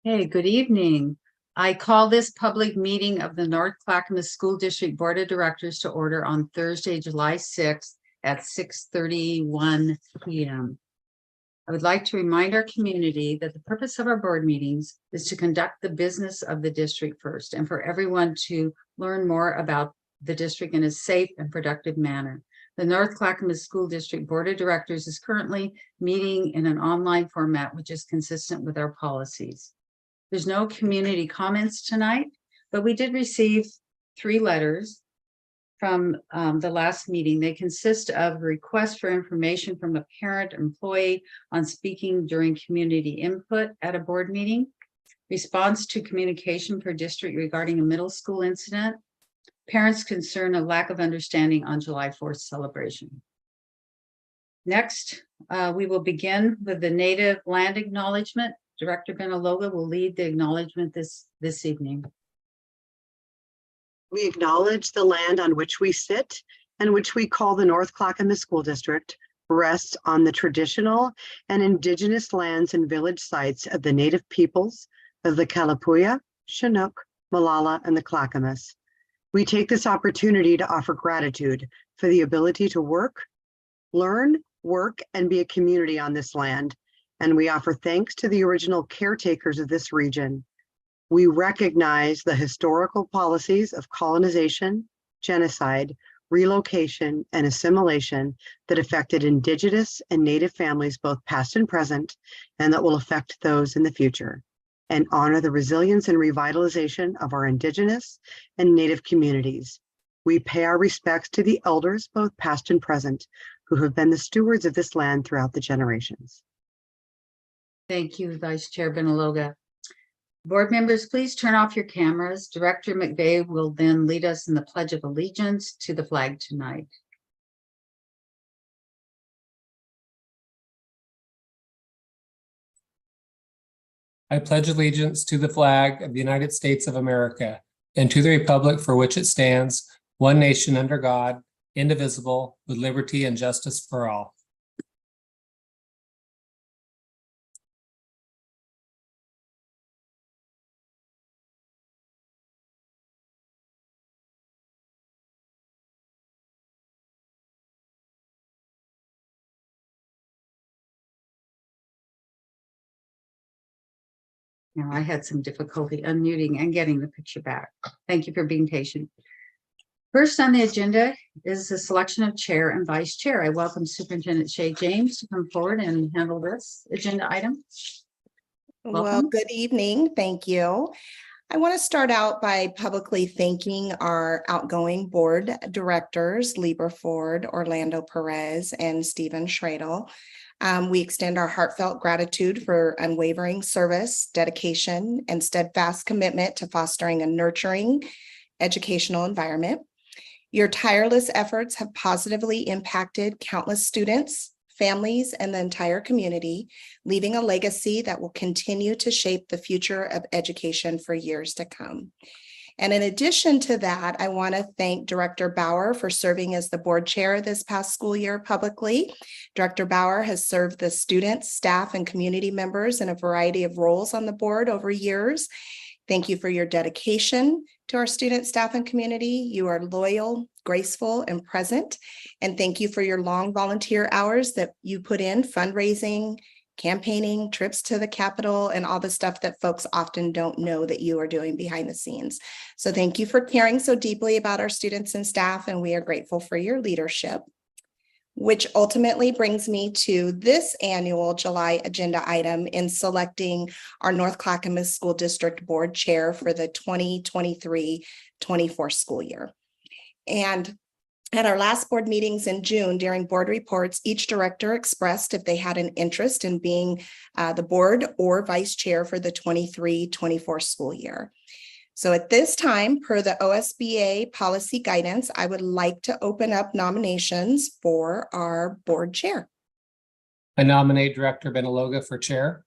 Hey, good evening. I call this public meeting of the North Clackamas School District Board of Directors to order on Thursday, July 6th at 6:31 p.m. I would like to remind our community that the purpose of our board meetings is to conduct the business of the district first and for everyone to learn more about the district in a safe and productive manner. The North Clackamas School District Board of Directors is currently meeting in an online format, which is consistent with our policies. There's no community comments tonight, but we did receive 3 letters from the last meeting. They consist of requests for information from a parent employee on speaking during community input at a board meeting, response to communication per district regarding a middle school incident, parents' concern of lack of understanding on July 4th celebration. Next, we will begin with the native land acknowledgement. Director Benaloga will lead the acknowledgement this evening. We acknowledge the land on which we sit and which we call the North Clackamas School District rests on the traditional and indigenous lands and village sites of the native peoples of the Kalapuya, Chinook, Molalla, and the Clackamas. We take this opportunity to offer gratitude for the ability to learn, work, and be a community on this land. And we offer thanks to the original caretakers of this region. We recognize the historical policies of colonization, genocide, relocation, and assimilation that affected Indigenous and Native families, both past and present, and that will affect those in the future, and honor the resilience and revitalization of our Indigenous and Native communities. We pay our respects to the elders, both past and present, who have been the stewards of this land throughout the generations. Thank you, Vice Chair Benaloga. Board members, please turn off your cameras. Director McVeigh will then lead us in the Pledge of Allegiance to the flag tonight. I pledge allegiance to the flag of the United States of America and to the republic for which it stands, one nation under God, indivisible, with liberty and justice for all. Now, I had some difficulty unmuting and getting the picture back. Thank you for being patient. First on the agenda is the selection of chair and vice chair. I welcome Superintendent Shay James to come forward and handle this agenda item. Well, Welcome. good evening. Thank you. I want to start out by publicly thanking our outgoing board directors, Lieber Ford, Orlando Perez, and Stephen Schradel. We extend our heartfelt gratitude for unwavering service, dedication, and steadfast commitment to fostering a nurturing educational environment. Your tireless efforts have positively impacted countless students, families, and the entire community, leaving a legacy that will continue to shape the future of education for years to come. And in addition to that, I want to thank Director Bauer for serving as the board chair this past school year publicly. Director Bauer has served the students, staff, and community members in a variety of roles on the board over years. Thank you for your dedication to our student, staff, and community. You are loyal, graceful, and present. And thank you for your long volunteer hours that you put in fundraising, campaigning, trips to the Capitol, and all the stuff that folks often don't know that you are doing behind the scenes. So thank you for caring so deeply about our students and staff, and we are grateful for your leadership. Which ultimately brings me to this annual July agenda item in selecting our North Clackamas School District Board Chair for the 2023-24 school year. And at our last board meetings in June, during board reports, each director expressed if they had an interest in being the board or vice chair for the 23-24 school year. So at this time, per the OSBA policy guidance, I would like to open up nominations for our board chair. I nominate Director Benaloga for chair.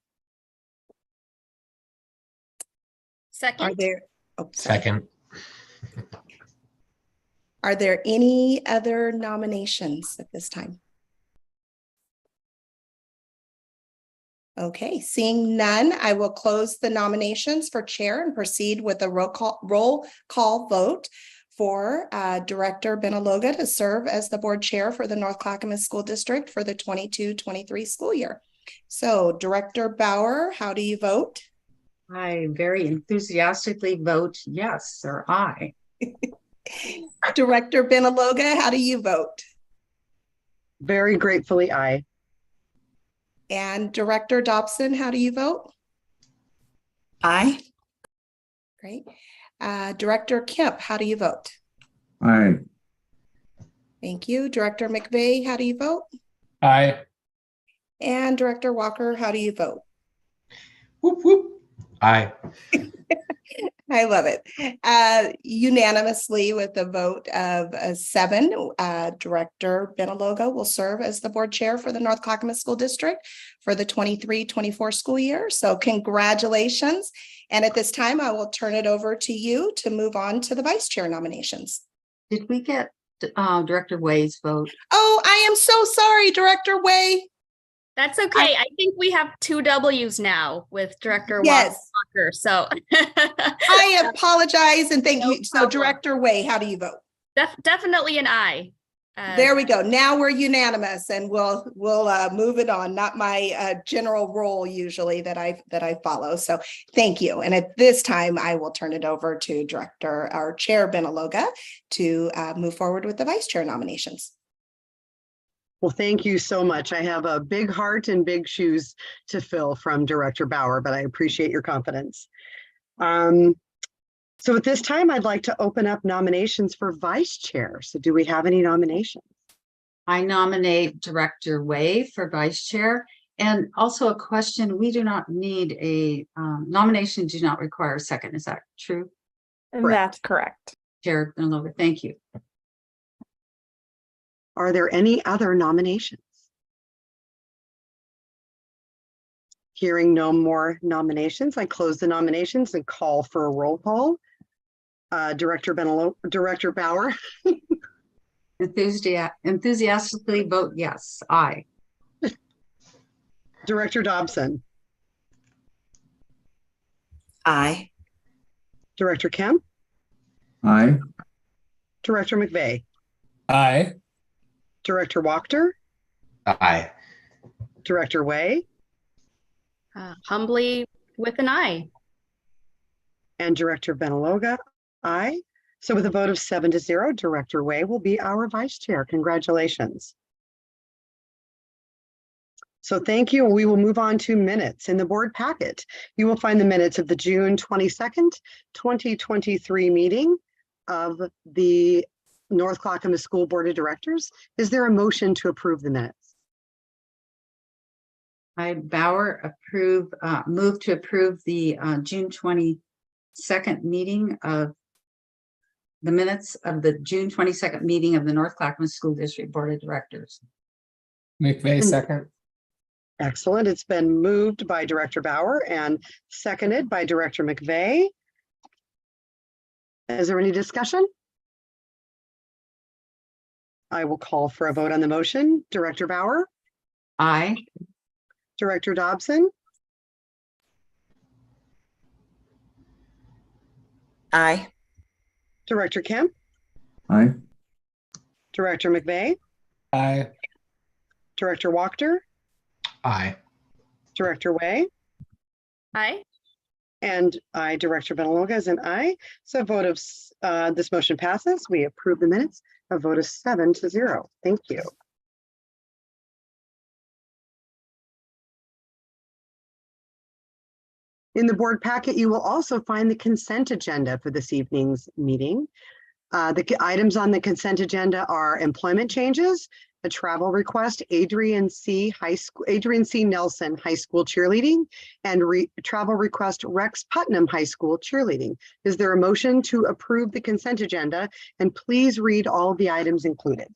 Are there, Second. Are there any other nominations at this time? Okay, seeing none, I will close the nominations for chair and proceed with a roll call vote for Director Benaloga to serve as the board chair for the North Clackamas School District for the 22-23 school year. So Director Bauer, how do you vote? I very enthusiastically vote yes, or aye. Director Benaloga, how do you vote? Very gratefully, aye. And Director Dobson, how do you vote? Aye. Great. Director Kemp, how do you vote? Aye. Thank you. Director McVeigh, how do you vote? Aye. And Director Walker, how do you vote? Whoop, whoop. Aye. I love it. Unanimously with a vote of 7, Director Benaloga will serve as the board chair for the North Clackamas School District for the 23-24 school year. So congratulations. And at this time, I will turn it over to you to move on to the vice chair nominations. Did we get Director Way's vote? Oh, I am so sorry, Director Way. That's okay. I think we have 2 W's now with Director Yes. Walker. So I apologize and thank No you. So problem. Director Way, how do you vote? definitely an aye. There we go. Now we're unanimous and we'll move it on. Not my general role usually that I follow. So thank you. And at this time, I will turn it over to Director or Chair Benaloga to move forward with the vice chair nominations. Well, thank you so much. I have a big heart and big shoes to fill from Director Bauer, but I appreciate your confidence. So at this time, I'd like to open up nominations for vice chair. So do we have any nominations? I nominate Director Way for vice chair. And also a question, we do not need a nomination, do not require a second. Is that true? Correct. That's correct. Chair Benaloga, thank you. Are there any other nominations? Hearing no more nominations, I close the nominations and call for a roll call. Director Bauer, Enthusiastically vote yes, aye. Director Dobson, Aye. Director Kemp, Aye. Director McVeigh, Aye. Director Wachter, Aye. Director Way, Humbly with an aye. and Director Benaloga, aye. So with a vote of 7-0, Director Way will be our vice chair. Congratulations. So thank you. We will move on to minutes. In the board packet, you will find the minutes of the June 22nd, 2023 meeting of the North Clackamas School Board of Directors. Is there a motion to approve the minutes? I move to approve the June 22nd meeting of the minutes of the June 22nd meeting of the North Clackamas School District Board of Directors. McVeigh, second. Excellent. It's been moved by Director Bauer and seconded by Director McVeigh. Is there any discussion? I will call for a vote on the motion. Director Bauer, Aye. Director Dobson, Aye. Director Kemp, Aye. Director McVeigh, Aye. Director Wachter, Aye. Director Way, Aye. and I, Director Benaloga, is an aye. So vote of this motion passes. We approve the minutes. A vote of 7-0. Thank you. In the board packet, you will also find the consent agenda for this evening's meeting. The items on the consent agenda are employment changes, a travel request, Adrian C. Nelson High School cheerleading, and travel request Rex Putnam High School cheerleading. Is there a motion to approve the consent agenda? And please read all of the items included.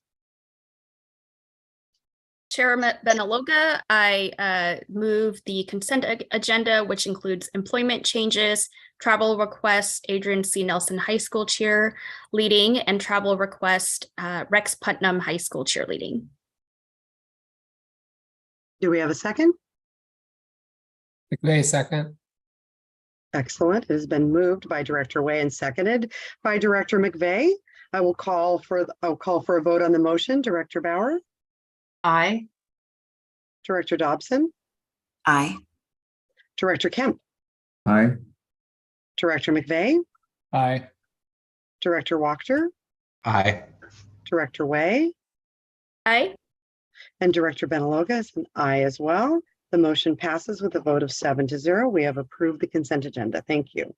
Chair Benaloga, I move the consent agenda, which includes employment changes, travel request, Adrian C. Nelson High School cheerleading, and travel request, Rex Putnam High School cheerleading. Do we have a second? McVeigh, second. Excellent. It has been moved by Director Way and seconded by Director McVeigh. I'll call for a vote on the motion. Director Bauer, Aye. Director Dobson, Aye. Director Kemp, Aye. Director McVeigh, Aye. Director Wachter, Aye. Director Way, Aye. and Director Benaloga is an aye as well. The motion passes with a vote of 7-0. We have approved the consent agenda. Thank you.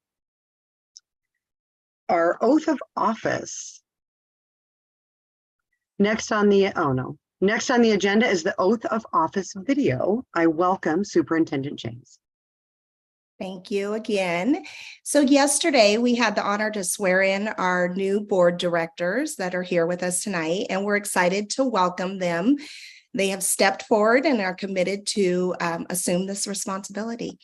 Our oath of office. Next on the agenda is the oath of office video. I welcome Superintendent James. Thank you again. So yesterday we had the honor to swear in our new board directors that are here with us tonight, and we're excited to welcome them. They have stepped forward and are committed to assume this responsibility.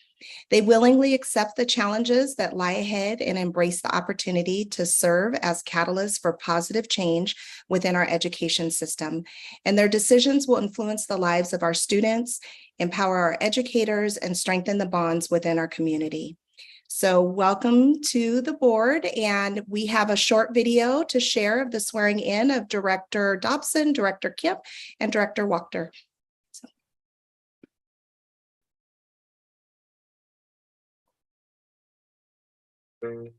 They willingly accept the challenges that lie ahead and embrace the opportunity to serve as catalysts for positive change within our education system. And their decisions will influence the lives of our students, empower our educators, and strengthen the bonds within our community. So welcome to the board, and we have a short video to share of the swearing in of Director Dobson, Director Kemp, and Director Wachter. I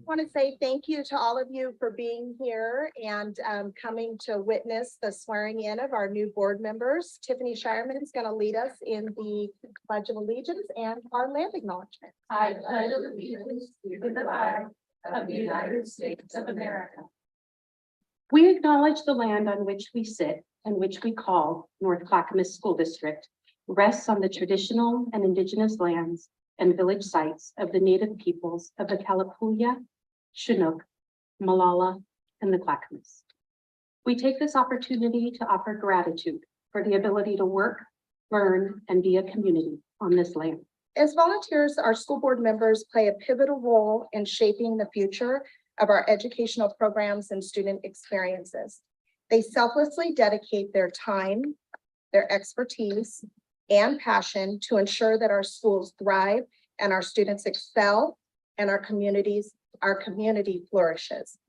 want to say thank you to all of you for being here and coming to witness the swearing in of our new board members. Tiffany Shireman is going to lead us in the Pledge of Allegiance and our land acknowledgement. I pledge allegiance to the flag of the United States of America. We acknowledge the land on which we sit and which we call North Clackamas School District rests on the traditional and indigenous lands and village sites of the Native peoples of the Kalapuya, Chinook, Malala, and the Clackamas. We take this opportunity to offer gratitude for the ability to work, learn, and be a community on this land. As volunteers, our school board members play a pivotal role in shaping the future of our educational programs and student experiences. They selflessly dedicate their time, their expertise, and passion to ensure that our schools thrive and our students excel and our community flourishes.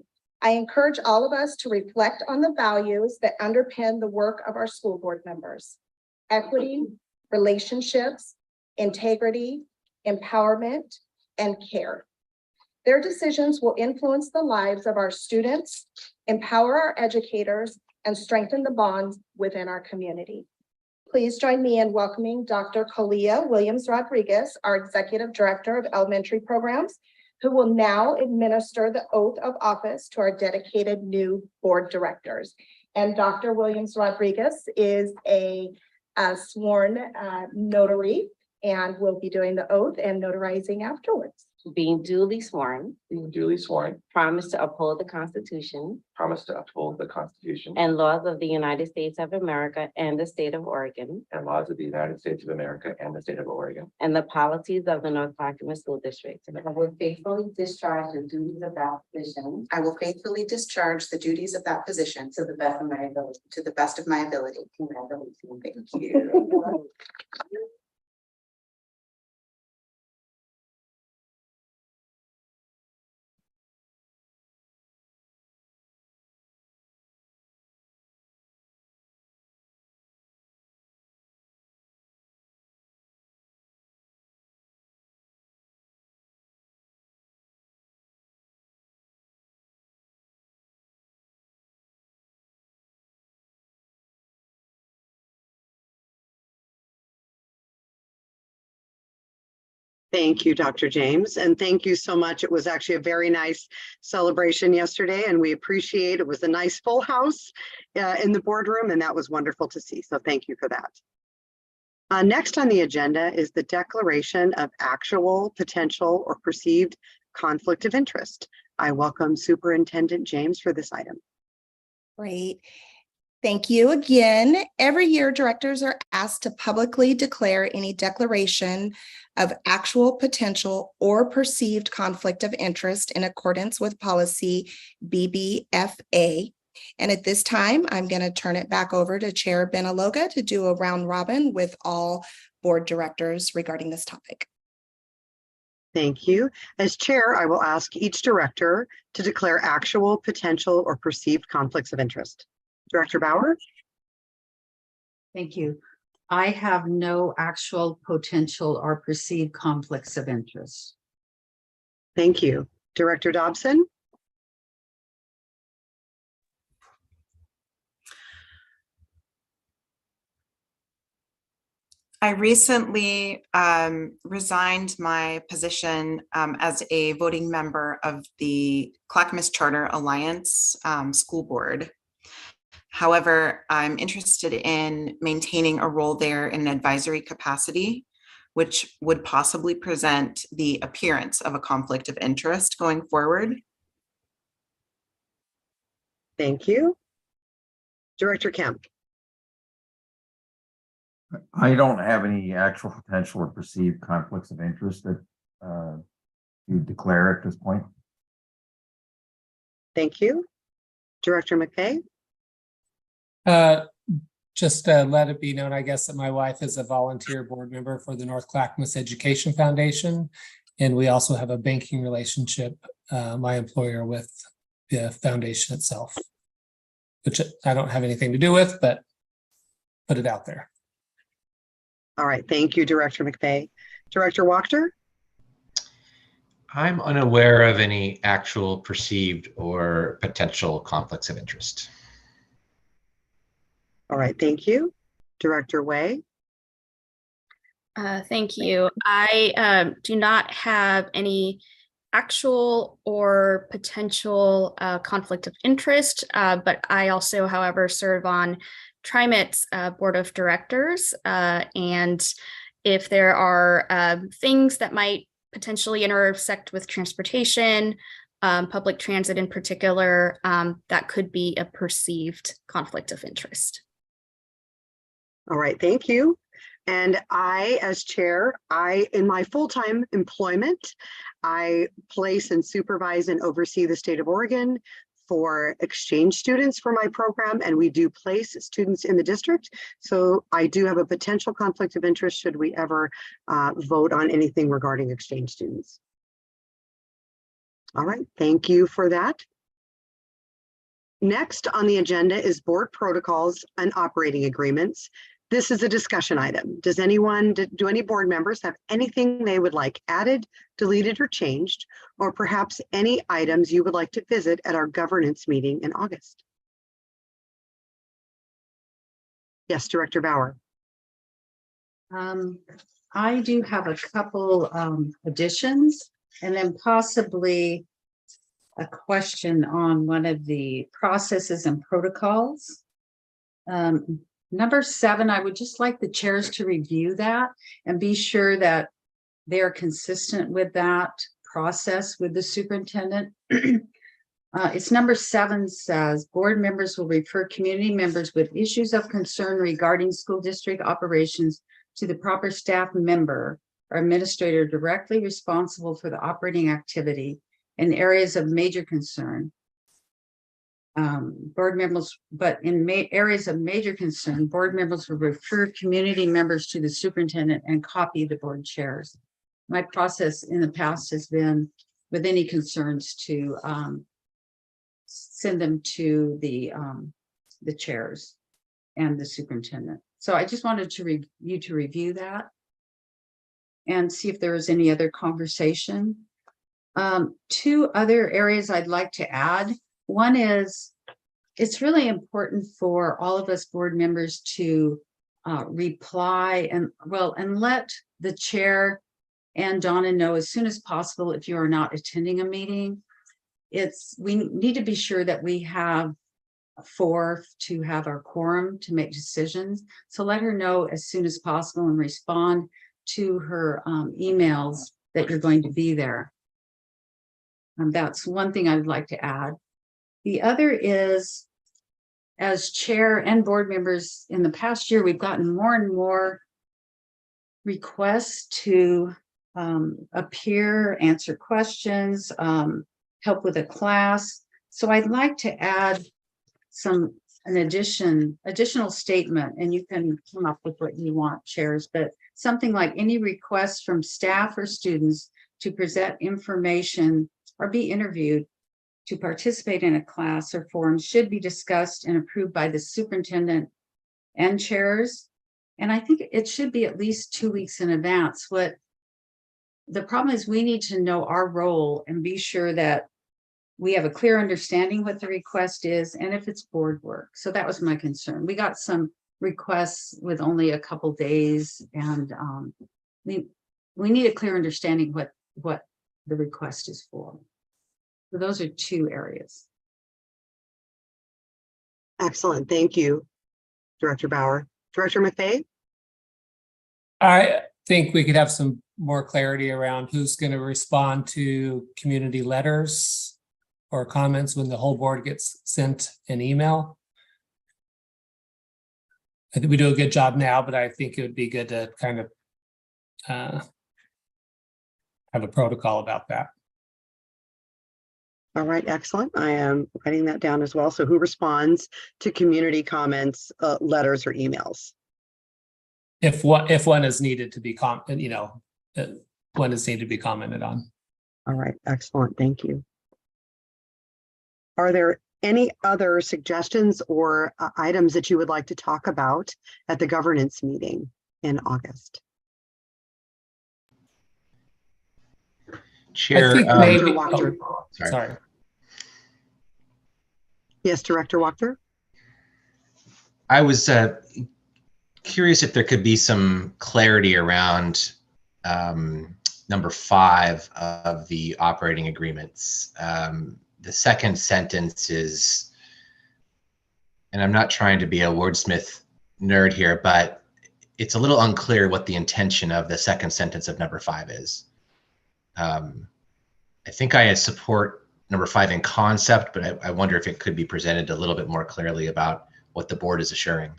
I encourage all of us to reflect on the values that underpin the work of our school board members: equity, relationships, integrity, empowerment, and care. Their decisions will influence the lives of our students, empower our educators, and strengthen the bonds within our community. Please join me in welcoming Dr. Kalia Williams-Rodriguez, our Executive Director of Elementary Programs, who will now administer the oath of office to our dedicated new board directors. And Dr. Williams-Rodriguez is a sworn notary and will be doing the oath and notarizing afterwards. Being duly sworn, Promise to uphold the Constitution and laws of the United States of America and the state of Oregon, and laws of the United States of America and the state of Oregon. and the policies of the North Clackamas School District. I will faithfully discharge the duties of that position I will faithfully discharge the duties of that position to the best of my ability. to the best of my ability. Congratulations. Thank you. Thank you, Dr. James, and thank you so much. It was actually a very nice celebration yesterday, and we appreciate it. Was a nice full house in the boardroom, and that was wonderful to see. So thank you for that. Next on the agenda is the declaration of actual, potential, or perceived conflict of interest. I welcome Superintendent James for this item. Great. Thank you again. Every year, directors are asked to publicly declare any declaration of actual, potential, or perceived conflict of interest in accordance with policy BBFA. And at this time, I'm going to turn it back over to Chair Benaloga to do a round robin with all board directors regarding this topic. Thank you. As chair, I will ask each director to declare actual, potential, or perceived conflicts of interest. Director Bauer? Thank you. I have no actual, potential, or perceived conflicts of interest. Thank you. Director Dobson? I recently resigned my position as a voting member of the Clackamas Charter Alliance School Board. However, I'm interested in maintaining a role there in an advisory capacity, which would possibly present the appearance of a conflict of interest going forward. Thank you. Director Kemp? I don't have any actual, potential, or perceived conflicts of interest that you declare at this point. Thank you. Director McKay? Just let it be known, I guess, that my wife is a volunteer board member for the North Clackamas Education Foundation. And we also have a banking relationship, my employer, with the foundation itself, which I don't have anything to do with, but put it out there. All right. Thank you, Director McVeigh. Director Wachter? I'm unaware of any actual, perceived, or potential conflicts of interest. All right. Thank you. Director Way? Thank you. I do not have any actual or potential conflict of interest, but I also, however, serve on TriMet's board of directors. And if there are things that might potentially intersect with transportation, public transit in particular, that could be a perceived conflict of interest. All right. Thank you. And I, as chair, in my full-time employment, I place and supervise and oversee the state of Oregon for exchange students for my program, and we do place students in the district. So I do have a potential conflict of interest should we ever vote on anything regarding exchange students. All right, thank you for that. Next on the agenda is board protocols and operating agreements. This is a discussion item. Do any board members have anything they would like added, deleted, or changed, or perhaps any items you would like to visit at our governance meeting in August? Yes, Director Bauer. I do have a couple additions and then possibly a question on one of the processes and protocols. Number 7, I would just like the chairs to review that and be sure that they're consistent with that process with the superintendent. It's number 7 says board members will refer community members with issues of concern regarding school district operations to the proper staff member or administrator directly responsible for the operating activity in areas of major concern. Board members, but in areas of major concern, board members will refer community members to the superintendent and copy the board chairs. My process in the past has been, with any concerns, to send them to the chairs and the superintendent. So I just wanted you to review that and see if there was any other conversation. 2 other areas I'd like to add. One is, it's really important for all of us board members to reply and let the chair and Donna know as soon as possible if you are not attending a meeting. We need to be sure that we have 4 to have our quorum to make decisions. So let her know as soon as possible and respond to her emails that you're going to be there. That's one thing I would like to add. The other is, as chair and board members in the past year, we've gotten more and more requests to appear, answer questions, help with a class. So I'd like to add an additional statement, and you can come up with what you want, chairs, but something like any requests from staff or students to present information or be interviewed to participate in a class or forum should be discussed and approved by the superintendent and chairs. And I think it should be at least 2 weeks in advance. What the problem is, we need to know our role and be sure that we have a clear understanding what the request is and if it's board work. So that was my concern. We got some requests with only a couple days, and we need a clear understanding what the request is for. So those are 2 areas. Excellent. Thank you, Director Bauer. Director McFay? I think we could have some more clarity around who's going to respond to community letters or comments when the whole board gets sent an email. I think we do a good job now, but I think it would be good to kind of have a protocol about that. All right, excellent. I am writing that down as well. So who responds to community comments, letters, or emails? If one is needed to be one is needed to be commented on. All right, excellent. Thank you. Are there any other suggestions or items that you would like to talk about at the governance meeting in August? Chair, I think maybe, Wachter. sorry. Yes, Director Wachter. I was curious if there could be some clarity around number 5 of the operating agreements. The second sentence is, and I'm not trying to be a wordsmith nerd here, but it's a little unclear what the intention of the second sentence of number 5 is. I think I support number 5 in concept, but I wonder if it could be presented a little bit more clearly about what the board is assuring.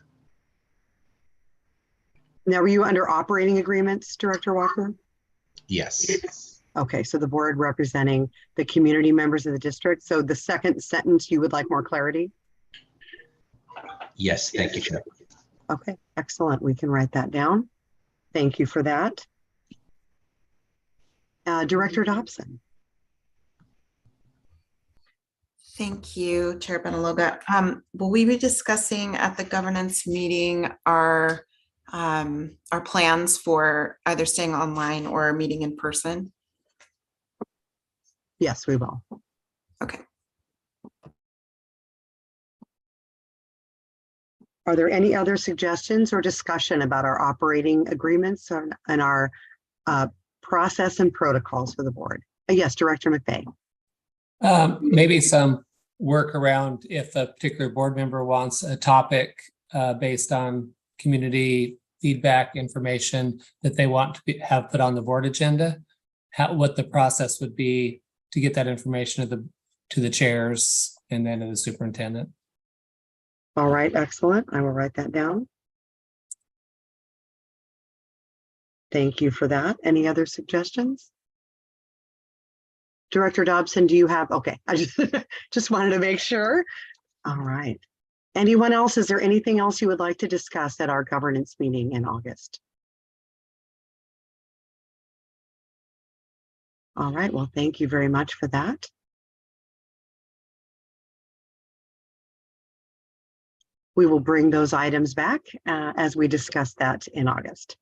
Now, were you under operating agreements, Director Walker? Yes. Okay, so the board representing the community members of the district. So the second sentence, you would like more clarity? Yes, thank you, Chair. Okay, excellent. We can write that down. Thank you for that. Director Dobson. Thank you, Chair Benaloga. Will we be discussing at the governance meeting our plans for either staying online or meeting in person? Yes, we will. Okay. Are there any other suggestions or discussion about our operating agreements and our process and protocols for the board? Yes, Director McFay. Maybe some work around if a particular board member wants a topic based on community feedback information that they want to have put on the board agenda, what the process would be to get that information to the chairs and then to the superintendent. All right, excellent. I will write that down. Thank you for that. Any other suggestions? Director Dobson, do you have, okay, I just wanted to make sure. All right. Anyone else? Is there anything else you would like to discuss at our governance meeting in August? All right, well, thank you very much for that. We will bring those items back as we discuss that in August.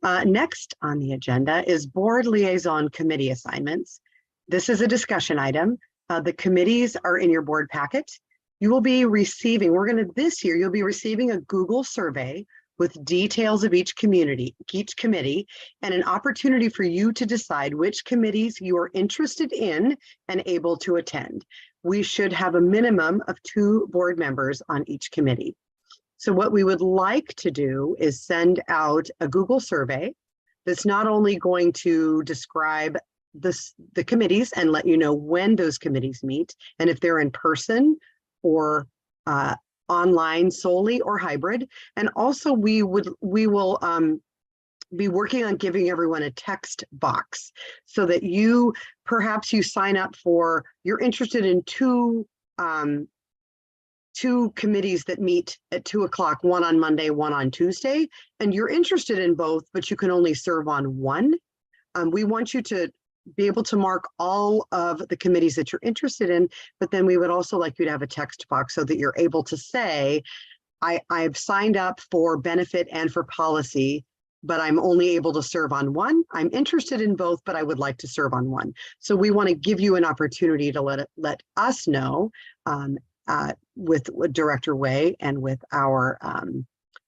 Next on the agenda is board liaison committee assignments. This is a discussion item. The committees are in your board packet. You will be receiving, this year, you'll be receiving a Google survey with details of each committee, and an opportunity for you to decide which committees you are interested in and able to attend. We should have a minimum of 2 board members on each committee. So what we would like to do is send out a Google survey that's not only going to describe the committees and let you know when those committees meet and if they're in person or online solely or hybrid. And also we will be working on giving everyone a text box so that perhaps you sign up for, you're interested in 2 two committees that meet at 2:00, one on Monday, one on Tuesday, and you're interested in both, but you can only serve on one. We want you to be able to mark all of the committees that you're interested in, but then we would also like you to have a text box so that you're able to say, I've signed up for benefit and for policy, but I'm only able to serve on one. I'm interested in both, but I would like to serve on one. So we want to give you an opportunity to let us know with Director Way and with our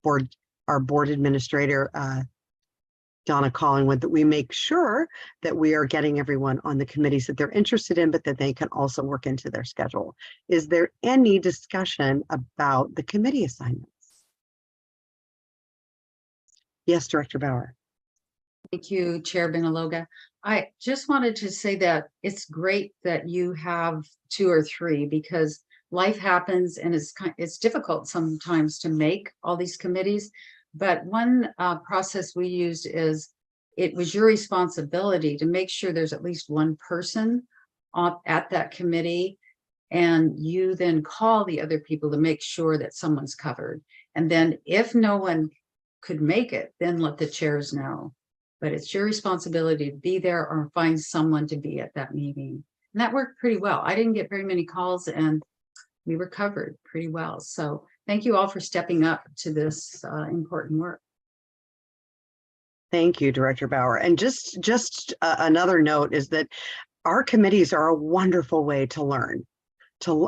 board administrator, Donna Collingwood, that we make sure that we are getting everyone on the committees that they're interested in, but that they can also work into their schedule. Is there any discussion about the committee assignments? Yes, Director Bauer. Thank you, Chair Benaloga. I just wanted to say that it's great that you have 2 or 3 because life happens and it's difficult sometimes to make all these committees. But one process we used is it was your responsibility to make sure there's at least one person at that committee, and you then call the other people to make sure that someone's covered. And then if no one could make it, then let the chairs know. But it's your responsibility to be there or find someone to be at that meeting. And that worked pretty well. I didn't get very many calls and we were covered pretty well. So thank you all for stepping up to this important work. Thank you, Director Bauer. And just another note is that our committees are a wonderful way to learn.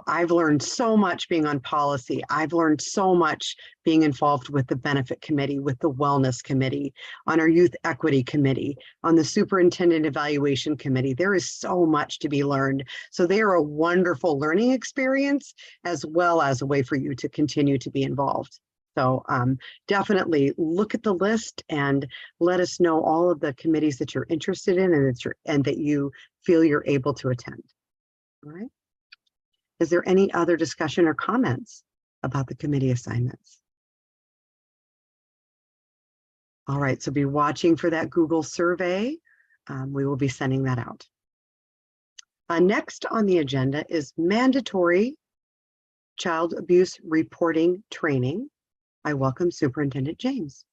I've learned so much being on policy. I've learned so much being involved with the benefit committee, with the wellness committee, on our youth equity committee, on the superintendent evaluation committee. There is so much to be learned. So they are a wonderful learning experience, as well as a way for you to continue to be involved. So definitely look at the list and let us know all of the committees that you're interested in and that you feel you're able to attend. All right. Is there any other discussion or comments about the committee assignments? All right, so be watching for that Google survey. We will be sending that out. Next on the agenda is mandatory child abuse reporting training. I welcome Superintendent James.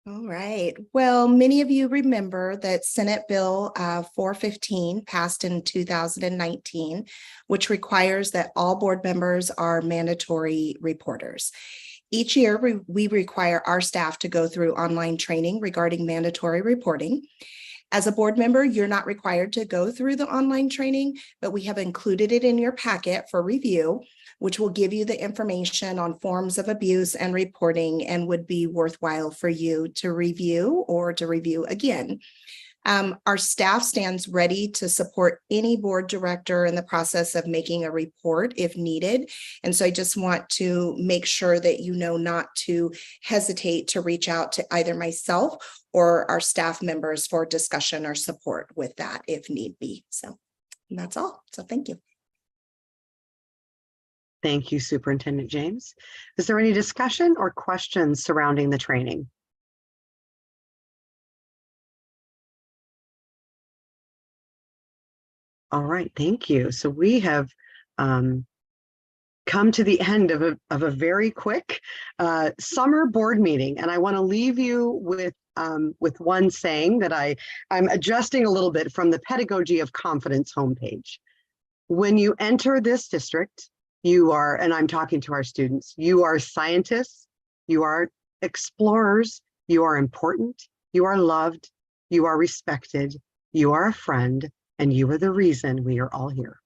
All right. Well, many of you remember that Senate Bill 415 passed in 2019, which requires that all board members are mandatory reporters. Each year, we require our staff to go through online training regarding mandatory reporting. As a board member, you're not required to go through the online training, but we have included it in your packet for review, which will give you the information on forms of abuse and reporting and would be worthwhile for you to review or to review again. Our staff stands ready to support any board director in the process of making a report if needed. And so I just want to make sure that you know not to hesitate to reach out to either myself or our staff members for discussion or support with that if need be. So that's all. So thank you. Thank you, Superintendent James. Is there any discussion or questions surrounding the training? All right, thank you. So we have come to the end of a very quick summer board meeting, and I want to leave you with one saying that I'm adjusting a little bit from the Pedagogy of Confidence homepage. When you enter this district, you are, and I'm talking to our students, you are scientists, you are explorers, you are important, you are loved, you are respected, you are a friend, and you are the reason we are all here.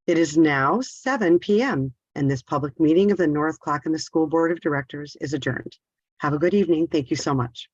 It is now 7 p.m. and this public meeting of the North Clackamas School Board of Directors is adjourned. Have a good evening. Thank you so much.